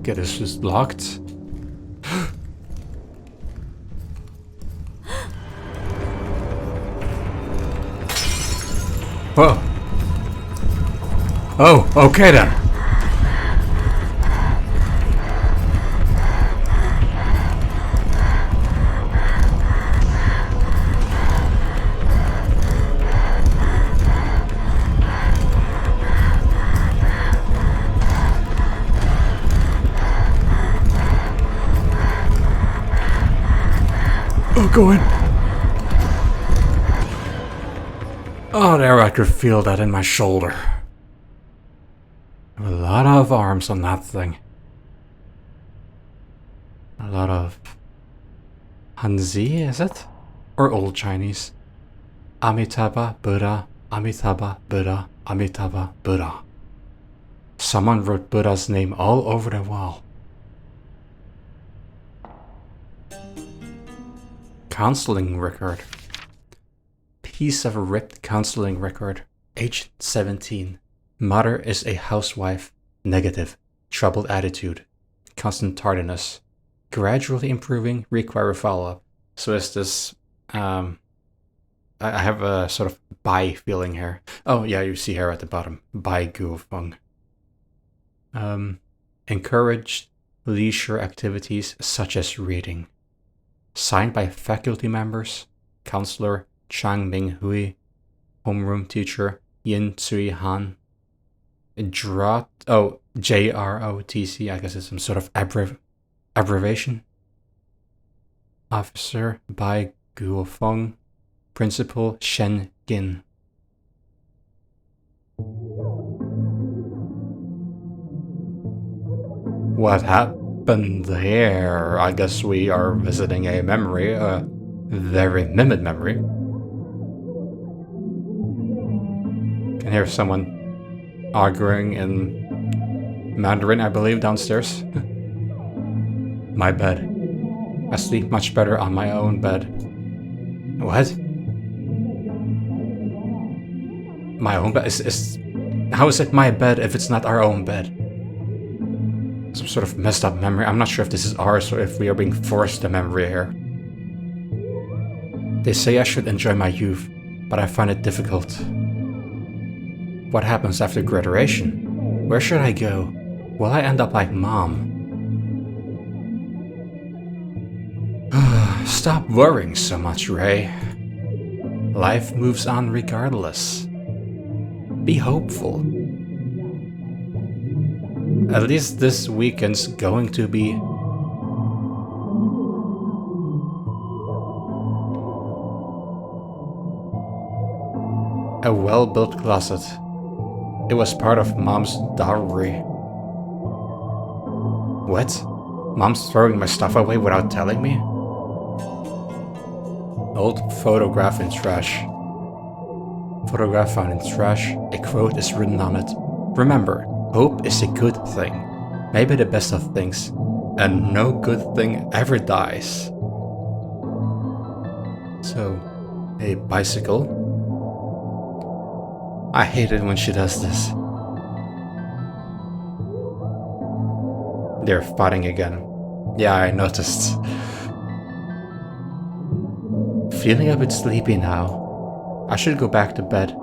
Okay, this is locked. Whoa. Oh, okay then. Oh, go in. Oh, there, I could feel that in my shoulder. A lot of arms on that thing. A lot of Hanzi, is it? Or Old Chinese? Amitabha Buddha, Amitabha Buddha, Amitabha Buddha. Someone wrote Buddha's name all over the wall. Counseling record. Piece of ripped counseling record. Age 17. Mother is a housewife. Negative. Troubled attitude. Constant tardiness. Gradually improving. Require follow-up. So is this... I have a sort of bi feeling here. Oh yeah, you see here at the bottom. Bai Guo Feng. Encouraged leisure activities such as reading. Signed by faculty members, counselor Chang Ming Hui, homeroom teacher Yin Tsui Han, JROTC, I guess it's some sort of abbreviation. Officer Bai Guofeng, Principal Shen Gin. What happened here? I guess we are visiting a memory, a very vivid memory. Can hear someone arguing in Mandarin, I believe, downstairs. My bed. I sleep much better on my own bed. What? My own bed? How is it my bed if it's not our own bed? Some sort of messed up memory. I'm not sure if this is ours or if we are being forced a memory here. They say I should enjoy my youth, but I find it difficult. What happens after graduation? Where should I go? Will I end up like Mom? Stop worrying so much, Ray. Life moves on regardless. Be hopeful. At least this weekend's going to be... a well-built closet. It was part of Mom's dowry. What? Mom's throwing my stuff away without telling me? Old photograph in trash. Photograph found in trash. A quote is written on it. Remember, hope is a good thing. Maybe the best of things. And no good thing ever dies. So, a bicycle. I hate it when she does this. They're fighting again. Yeah, I noticed. Feeling a bit sleepy now. I should go back to bed.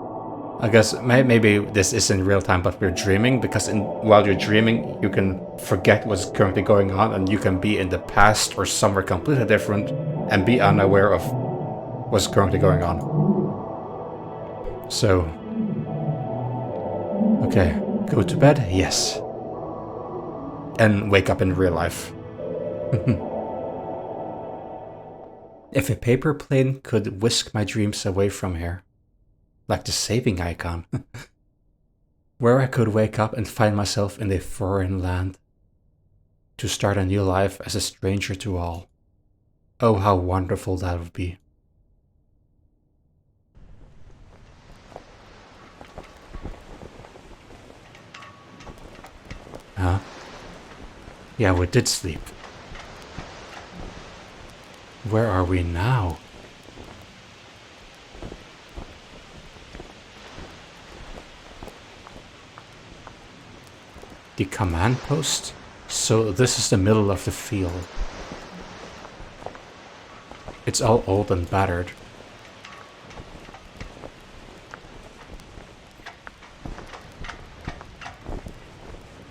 I guess maybe this isn't real time, but we're dreaming, because while you're dreaming, you can forget what's currently going on, and you can be in the past or somewhere completely different and be unaware of what's currently going on. So, okay, go to bed? Yes. And wake up in real life. If a paper plane could whisk my dreams away from here, like the saving icon, where I could wake up and find myself in a foreign land, to start a new life as a stranger to all. Oh, how wonderful that would be. Huh? Yeah, we did sleep. Where are we now? The command post? So this is the middle of the field. It's all old and battered.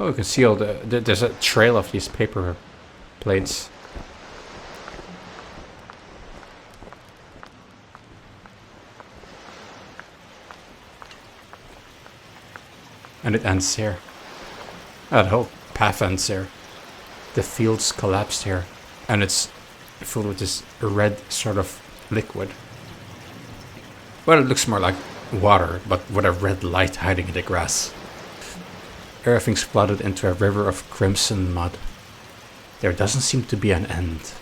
Oh, you can see all there's a trail of these paper plates. And it ends here. Oh, the whole path ends here. The field's collapsed here. And it's filled with this red sort of liquid. Well, it looks more like water, but with a red light hiding in the grass. Everything's flooded into a river of crimson mud. There doesn't seem to be an end.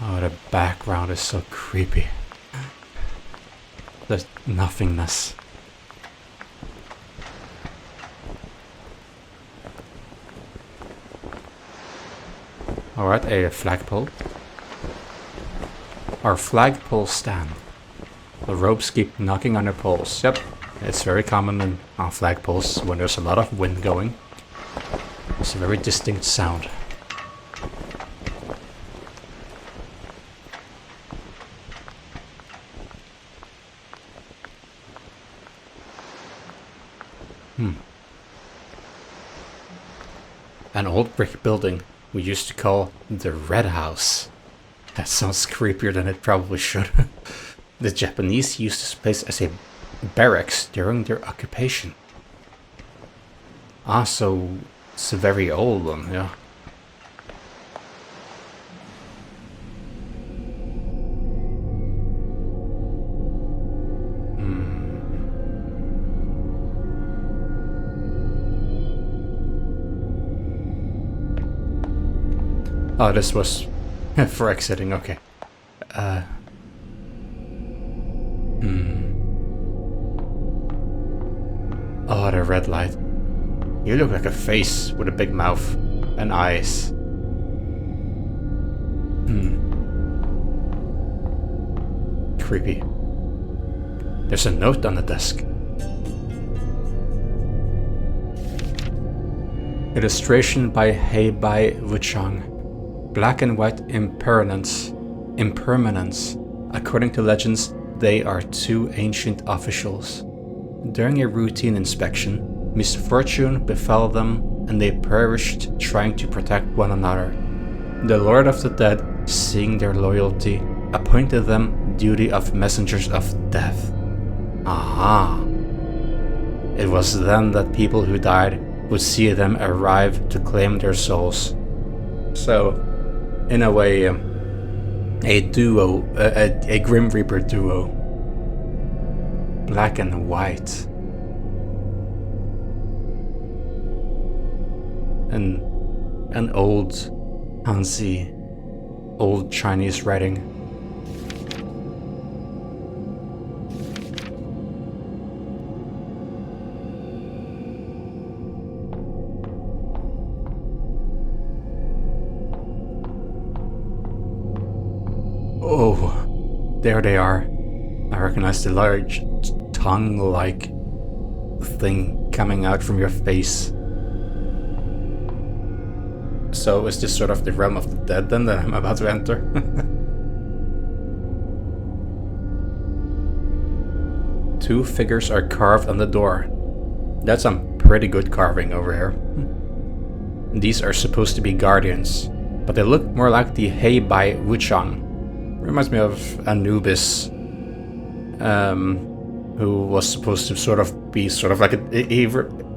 Oh, the background is so creepy. There's nothingness. Alright, a flagpole. Our flagpole stand. The ropes keep knocking on their poles. Yep, it's very common on flagpoles when there's a lot of wind going. It's a very distinct sound. An old brick building we used to call the Red House. That sounds creepier than it probably should. The Japanese used this place as a barracks during their occupation. Ah, so it's a very old one, yeah. Oh, this was for exiting, okay. Oh, the red light. You look like a face with a big mouth and eyes. Creepy. There's a note on the desk. Illustration by Heibai Wuchang. Black and white impermanence. According to legends, they are two ancient officials. During a routine inspection, misfortune befell them and they perished trying to protect one another. The Lord of the Dead, seeing their loyalty, appointed them duty of messengers of death. Aha! It was then that people who died would see them arrive to claim their souls. So, in a way, a duo, a Grim Reaper duo. Black and white. An old Hanzi, old Chinese writing. Oh, there they are. I recognize the large tongue-like thing coming out from your face. So is this sort of the realm of the dead then that I'm about to enter? Two figures are carved on the door. That's some pretty good carving over here. These are supposed to be guardians, but they look more like the Heibai Wuchang. Reminds me of Anubis, who was supposed to sort of be sort of like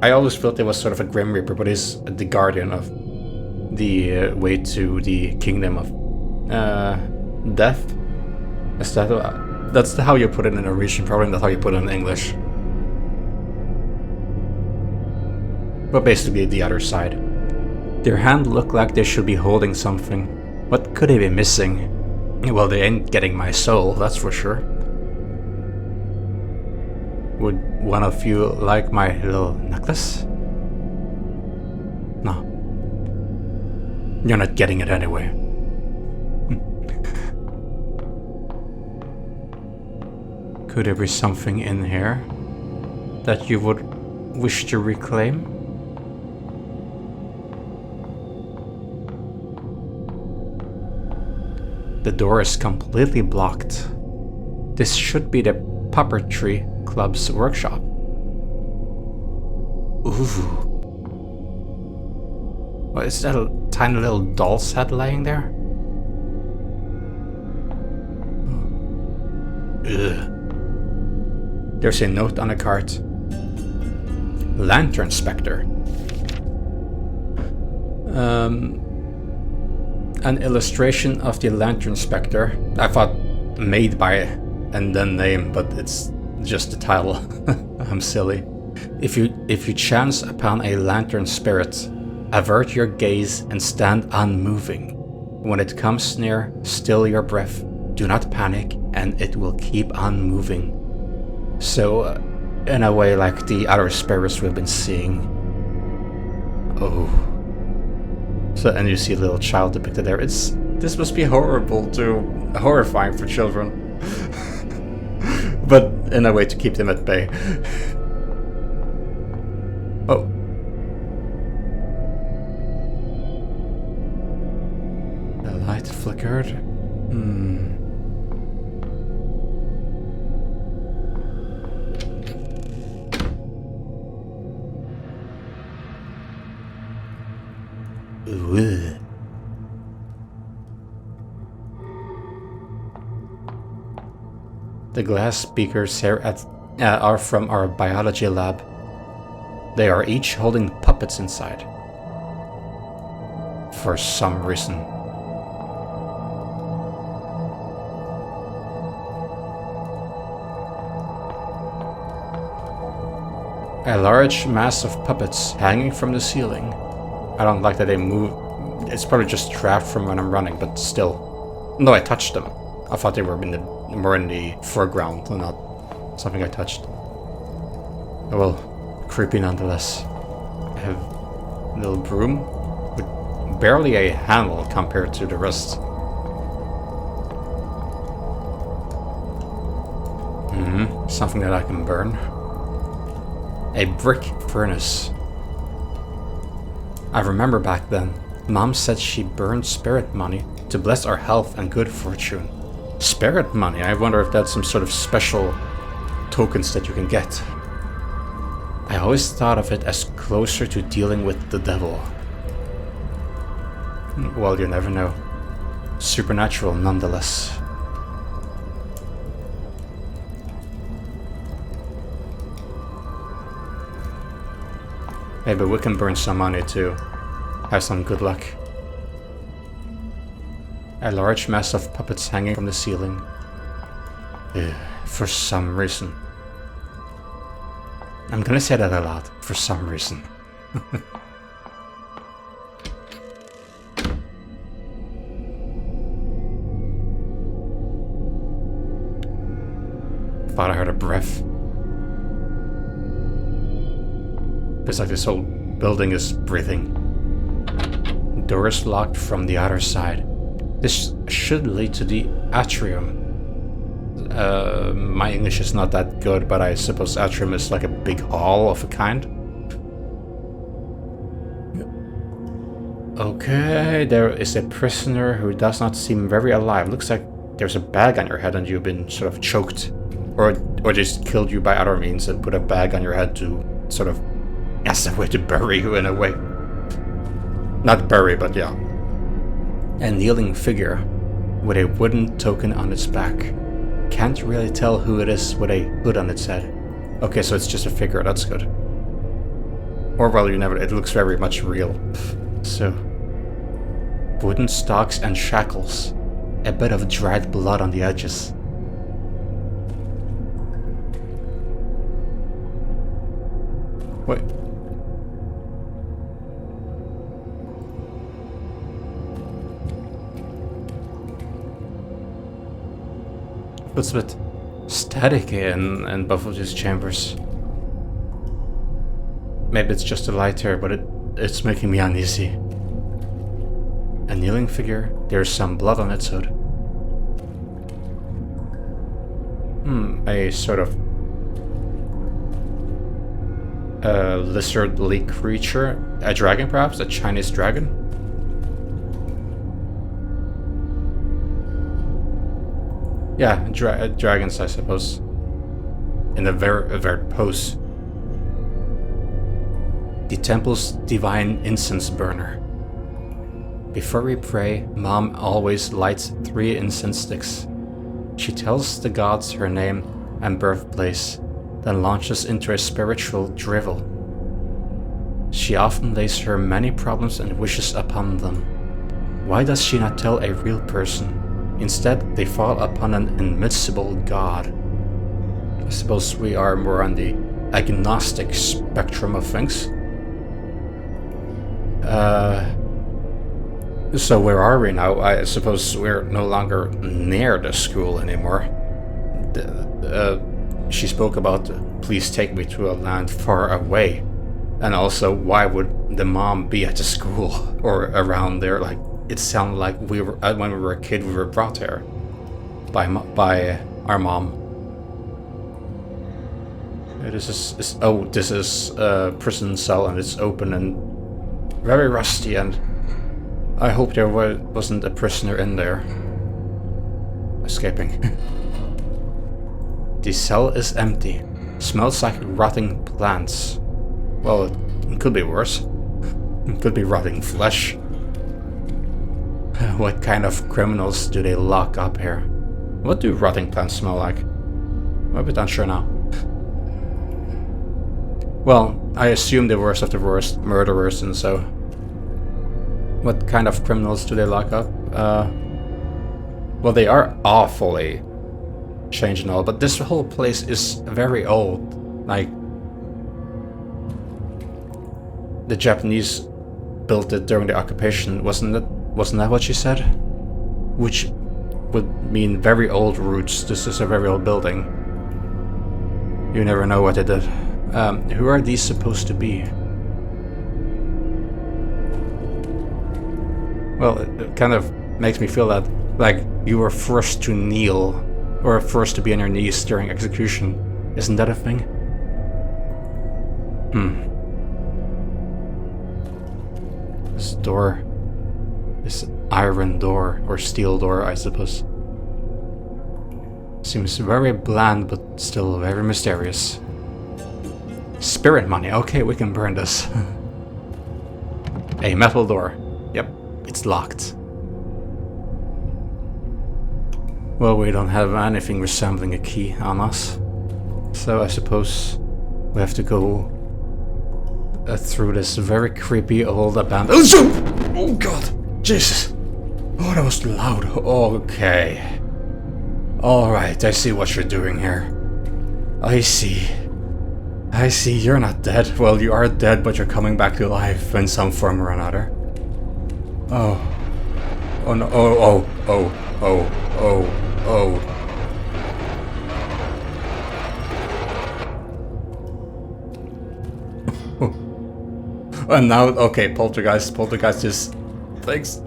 I always felt it was sort of a Grim Reaper, but he's the guardian of the way to the kingdom of death. Is that's how you put it in Norwegian, probably not how you put it in English. But basically the other side. Their hand looked like they should be holding something. What could they be missing? Well, they ain't getting my soul, that's for sure. Would one of you like my little necklace? No. You're not getting it anyway. Could there be something in here that you would wish to reclaim? The door is completely blocked. This should be the Puppetry Club's workshop. Ooh. What is that, a tiny little doll's head laying there? Ugh. There's a note on a cart. Lantern Spectre. An illustration of the Lantern Spectre. I thought made by and then name, but it's just the title. I'm silly. If you chance upon a lantern spirit, avert your gaze and stand unmoving. When it comes near, still your breath. Do not panic, and it will keep on moving. So, in a way, like the other spirits we've been seeing. Oh. So, and you see a little child depicted there. This must be horrifying for children. But in a way to keep them at bay. Oh. The light flickered. Ooh. The glass beakers here are from our biology lab. They are each holding puppets inside. For some reason. A large mass of puppets hanging from the ceiling. I don't like that they move. It's probably just trapped from when I'm running, but still. No, I touched them. I thought they were more in the foreground, and not something I touched. Oh well, creepy nonetheless. I have a little broom with barely a handle compared to the rest. Something that I can burn. A brick furnace. I remember back then, Mom said she burned spirit money to bless our health and good fortune. Spirit money? I wonder if that's some sort of special tokens that you can get. I always thought of it as closer to dealing with the devil. Well, you never know. Supernatural nonetheless. Maybe we can burn some money to have some good luck. A large mass of puppets hanging from the ceiling. For some reason. I'm gonna say that a lot. For some reason. Thought I heard a breath. It's like this whole building is breathing. Door is locked from the other side. This should lead to the atrium. My English is not that good, but I suppose atrium is like a big hall of a kind. Okay, there is a prisoner who does not seem very alive. Looks like there's a bag on your head and you've been sort of choked. Or just killed you by other means and put a bag on your head to sort of, as a way to bury you in a way. Not bury, but yeah. A kneeling figure with a wooden token on its back. Can't really tell who it is with a hood on its head. Okay, so it's just a figure, that's good. Or well, it looks very much real. So, wooden stalks and shackles. A bit of dried blood on the edges. Wait. It's a bit static in both of these chambers. Maybe it's just a light here, but it's making me uneasy. A kneeling figure. There's some blood on its hood. A lizard-like creature. A dragon, perhaps? A Chinese dragon? Yeah, dragons, I suppose. In a very pose. The temple's divine incense burner. Before we pray, Mom always lights 3 incense sticks. She tells the gods her name and birthplace, then launches into a spiritual drivel. She often lays her many problems and wishes upon them. Why does she not tell a real person? Instead, they fall upon an invincible god. I suppose we are more on the agnostic spectrum of things. So where are we now? I suppose we're no longer near the school anymore. She spoke about, please take me to a land far away. And also, why would the mom be at the school or around there? Like, it sounded like we were, when we were a kid, we were brought there by our mom. This is a prison cell, and it's open and very rusty, and I hope there wasn't a prisoner in there escaping. The cell is empty. Smells like rotting plants. Well, it could be worse. It could be rotting flesh. What kind of criminals do they lock up here? What do rotting plants smell like? I'm a bit unsure now. Well, I assume the worst of the worst murderers, and so... What kind of criminals do they lock up? Well, they are awfully changed and all, but this whole place is very old. Like, the Japanese built it during the occupation, wasn't that what she said? Which would mean very old roots. This is a very old building. You never know what they did. Who are these supposed to be? Well, it kind of makes me feel that, like, you were forced to kneel, or forced to be on your knees during execution. Isn't that a thing? This door... This iron door, or steel door, I suppose. Seems very bland, but still very mysterious. Spirit money. Okay, we can burn this. A metal door. Yep, it's locked. Well, we don't have anything resembling a key on us. So I suppose we have to go through this very creepy old abandoned... Oh god! Jesus! Oh, that was loud. Okay. Alright, I see what you're doing here. I see. I see, you're not dead. Well, you are dead, but you're coming back to life in some form or another. Oh. Oh no. Oh, oh, oh, oh, oh, oh. And now, okay, poltergeist just... Thanks.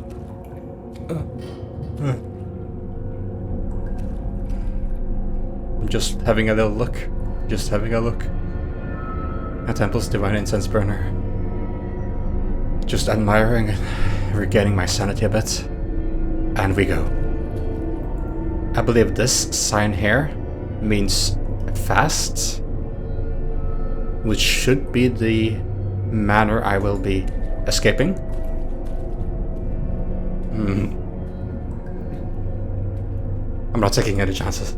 I'm just having a little look. Just having a look. A temple's divine incense burner. Just admiring and regaining my sanity a bit. And we go. I believe this sign here means fast, which should be the manner I will be escaping. I'm not taking any chances.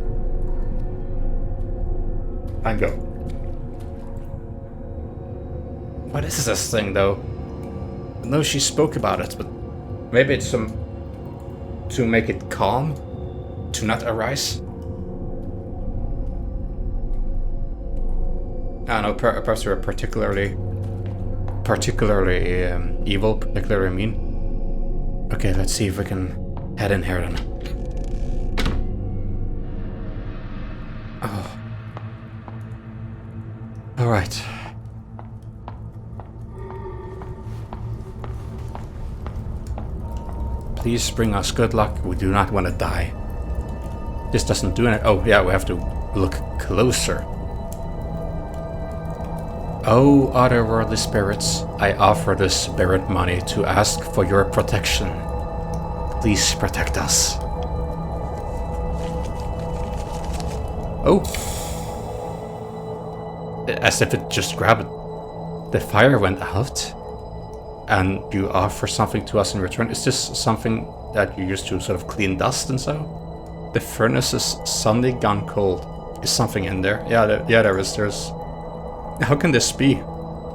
And go. What is this thing, though? I know she spoke about it, but maybe it's some... to make it calm? To not arise? I don't know, perhaps you're particularly evil, particularly mean. Okay, let's see if we can head in here then. Oh. Alright. Please bring us good luck. We do not want to die. This doesn't do anything. Oh, yeah, we have to look closer. O otherworldly spirits, I offer this spirit money to ask for your protection. Please protect us. Oh. As if it just grabbed it. The fire went out. And you offer something to us in return. Is this something that you use to sort of clean dust and so? The furnace is suddenly gone cold. Is something in there? Yeah, there is. There's... How can this be?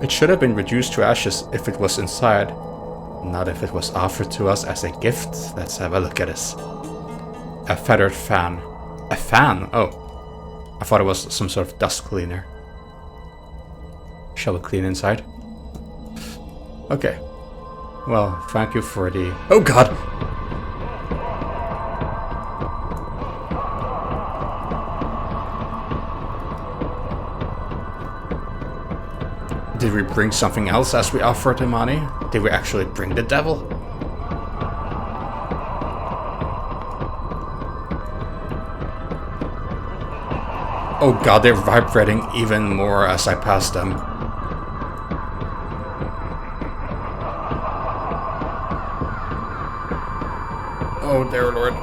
It should have been reduced to ashes if it was inside. Not if it was offered to us as a gift. Let's have a look at this. A feathered fan. A fan? Oh. I thought it was some sort of dust cleaner. Shall we clean inside? Okay. Well, thank you for the... Oh god! Did we bring something else as we offered the money? Did we actually bring the devil? Oh god, they're vibrating even more as I pass them. Oh dear lord.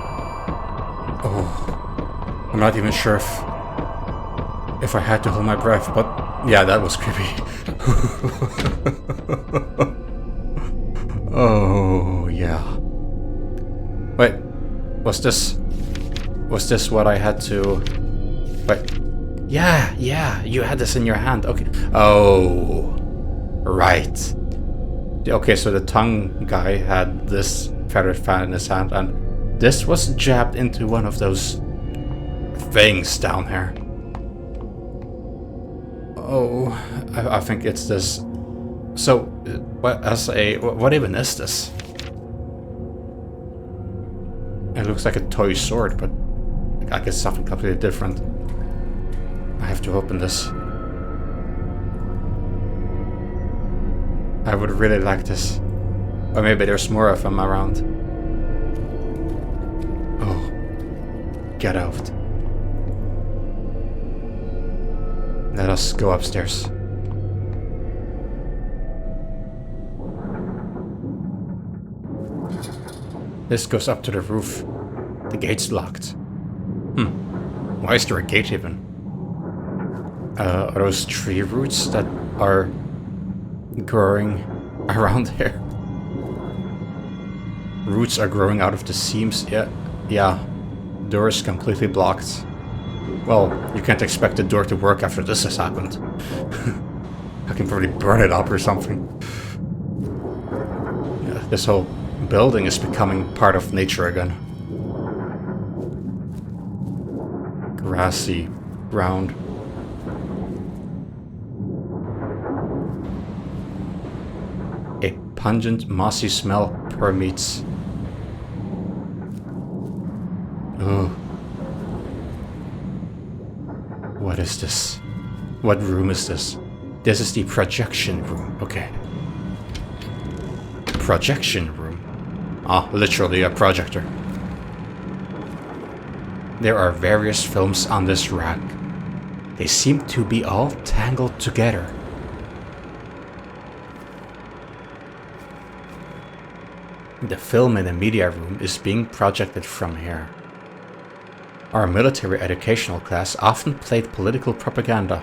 Oh. I'm not even sure if I had to hold my breath, but yeah, that was creepy. Oh yeah. Wait, was this what I had to... Wait. Yeah, you had this in your hand. Okay. Oh, right. Okay, so the tongue guy had this feathered fan in his hand, and this was jabbed into one of those things down here. Oh, I think it's this. So, what even is this? It looks like a toy sword, but I guess something completely different. I have to open this. I would really like this. Or maybe there's more of them around. Oh. Get out. Let us go upstairs. This goes up to the roof. The gate's locked. Why is there a gate even? Are those tree roots that are growing around here? Roots are growing out of the seams. Yeah. Door is completely blocked. Well, you can't expect the door to work after this has happened. I can probably burn it up or something. Yeah, this whole building is becoming part of nature again. Grassy ground. A pungent, mossy smell permeates. Ugh. What is this? What room is this? This is the projection room. Okay. Projection room. Ah, literally a projector. There are various films on this rack. They seem to be all tangled together. The film in the media room is being projected from here. Our military educational class often played political propaganda.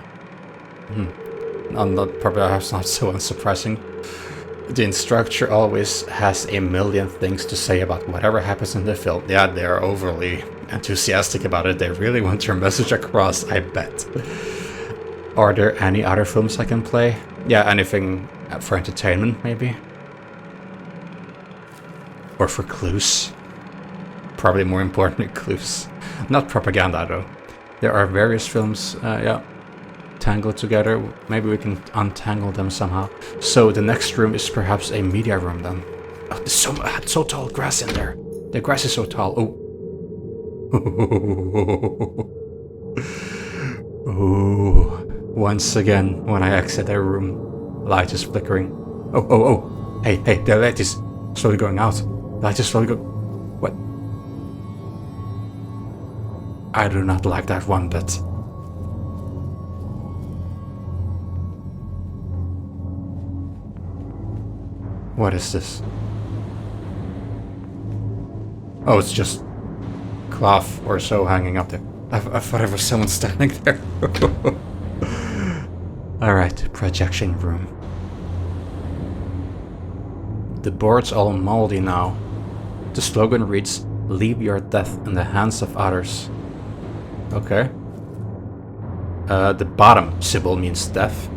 Perhaps not so unsurprising. The instructor always has a million things to say about whatever happens in the film. Yeah, they're overly enthusiastic about it. They really want their message across, I bet. Are there any other films I can play? Yeah, anything for entertainment, maybe? Or for clues? Probably more important clues. Not propaganda, though. There are various films, yeah, tangled together. Maybe we can untangle them somehow. So the next room is perhaps a media room, then. Oh, there's so tall grass in there. The grass is so tall. Oh. Oh. Once again, when I exit the room, light is flickering. Oh. Hey, the light is slowly going out. Light is slowly going... What? I do not like that one bit. What is this? Oh, it's just cloth or so hanging up there. I thought it was someone standing there. Alright, projection room. The board's all moldy now. The slogan reads, "Leave your death in the hands of others." Okay. The bottom symbol means death.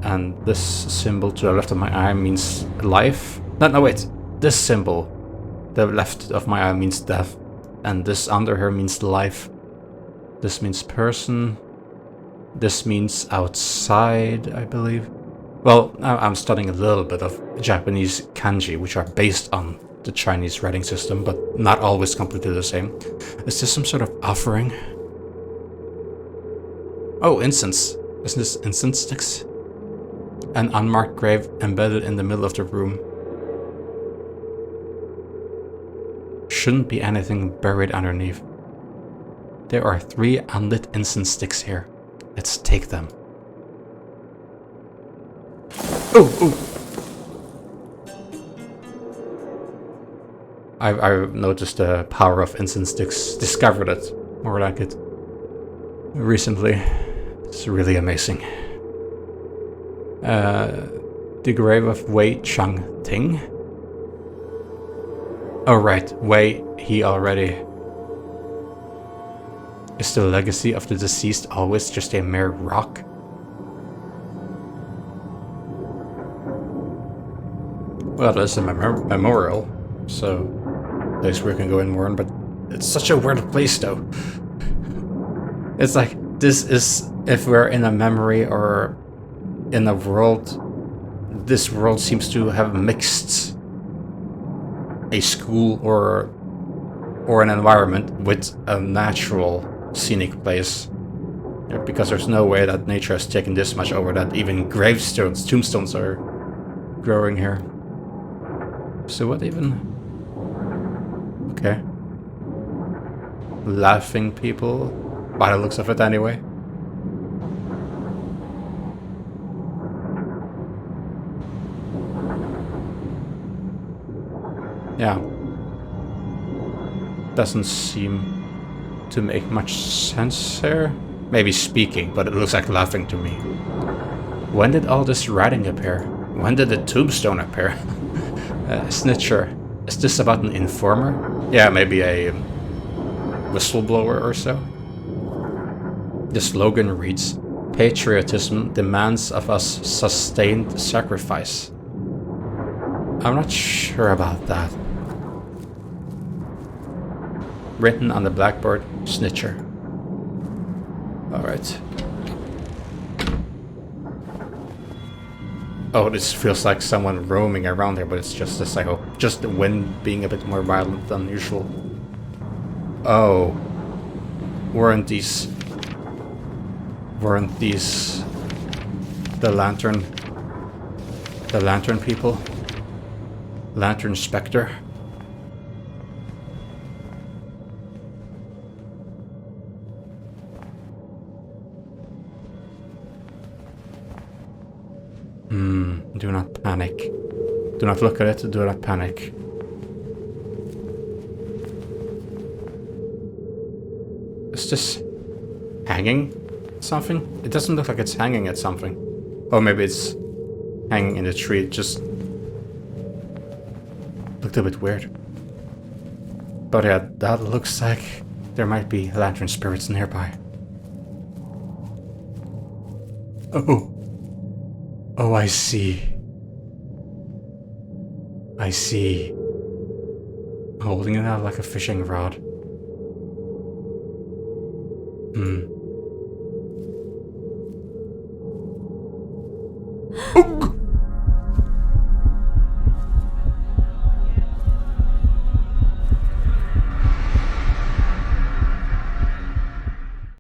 And this symbol to the left of my eye means life. No, wait. This symbol, the left of my eye, means death. And this under here means life. This means person. This means outside, I believe. Well, I'm studying a little bit of Japanese kanji, which are based on the Chinese writing system, but not always completely the same. Is this some sort of offering? Oh, incense. Isn't this incense sticks? An unmarked grave embedded in the middle of the room. Shouldn't be anything buried underneath. There are 3 unlit incense sticks here. Let's take them. Oh! I've noticed the power of incense sticks. Discovered it, more like it, recently. It's really amazing. The grave of Wei Chang-ting. Oh right, Wei, he already... Is the legacy of the deceased always just a mere rock? Well, there's a memorial, so place where we can go in more, but it's such a weird place though. It's like, this is, if we're in a memory or in a world, this world seems to have mixed a school or an environment with a natural scenic place. Yeah, because there's no way that nature has taken this much over that even gravestones, tombstones are growing here. So what even? Okay. Laughing people, by the looks of it anyway. Yeah. Doesn't seem to make much sense here. Maybe speaking, but it looks like laughing to me. When did all this writing appear? When did the tombstone appear? Snitcher. Is this about an informer? Yeah, maybe a whistleblower or so. The slogan reads, "Patriotism demands of us sustained sacrifice." I'm not sure about that. Written on the blackboard, Snitcher. Alright. Oh, this feels like someone roaming around here, but it's just this, I hope. Just the wind being a bit more violent than usual. Oh. Weren't these the lantern people? Lantern Spectre? Do not panic. Do not look at it, do not panic. Is this hanging something? It doesn't look like it's hanging at something. Or maybe it's hanging in the tree. It just looked a bit weird. But yeah, that looks like there might be lantern spirits nearby. Oh. Oh, I see. I see. Holding it out like a fishing rod. Oh.